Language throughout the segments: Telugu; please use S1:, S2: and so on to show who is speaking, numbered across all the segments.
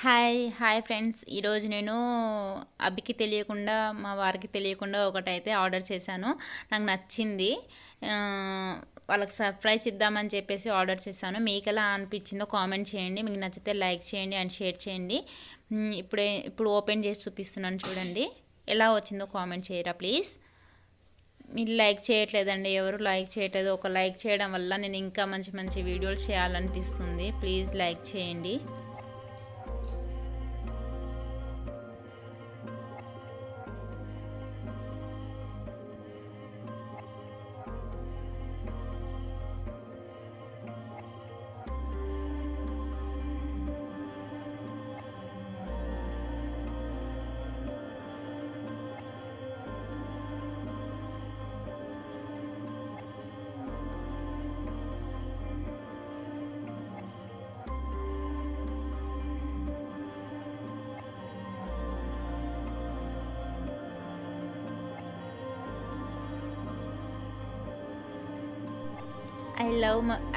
S1: Hi friends. ఈరోజు నేను అబ్బికి తెలియకుండా మా వారికి తెలియకుండా ఒకటైతే ఆర్డర్ చేశాను. నాకు నచ్చింది. వాళ్ళకి సర్ప్రైజ్ ఇద్దామని చెప్పేసి ఆర్డర్ చేశాను. మీకు ఎలా అనిపించిందో కామెంట్ చేయండి. మీకు నచ్చితే లైక్ చేయండి అండ్ షేర్ చేయండి. ఇప్పుడు ఓపెన్ చేసి చూపిస్తున్నాను, చూడండి ఎలా వచ్చిందో కామెంట్ చేయరా ప్లీజ్. మీరు లైక్ చేయట్లేదండి, ఎవరు లైక్ చేయట్లేదు. ఒక లైక్ చేయడం వల్ల నేను ఇంకా మంచి మంచి వీడియోలు చేయాలనిపిస్తుంది. ప్లీజ్ లైక్ చేయండి.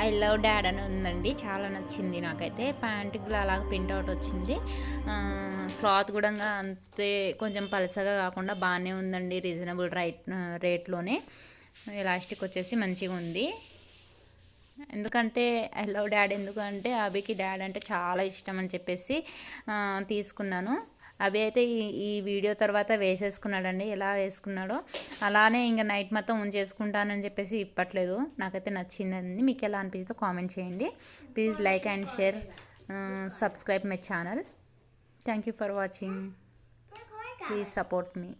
S1: ఐ లవ్ డాడ్ అని ఉందండి. చాలా నచ్చింది నాకైతే. ప్యాంటుకి అలాగ ప్రింట్అవుట్ వచ్చింది. క్లాత్ కూడా అంతే, కొంచెం పలసగా కాకుండా బాగానే ఉందండి. రీజనబుల్ రేట్లోనే. ఎలాస్టిక్ వచ్చేసి మంచిగా ఉంది. ఎందుకంటే ఐ లవ్ డాడ్ ఎందుకంటే అభికి డాడ్ అంటే చాలా ఇష్టం అని చెప్పేసి తీసుకున్నాను. అవి అయితే ఈ వీడియో తర్వాత వేసేసుకున్నాడండి. ఎలా వేసుకున్నాడో అలానే ఇంకా నైట్ మొత్తం ఉంచేసుకుంటానని చెప్పేసి ఇప్పట్లేదు. నాకైతే నచ్చిందండి. మీకు ఎలా అనిపిస్తుందో కామెంట్ చేయండి. Please like and share, subscribe my channel. Thank you for watching. Please support me.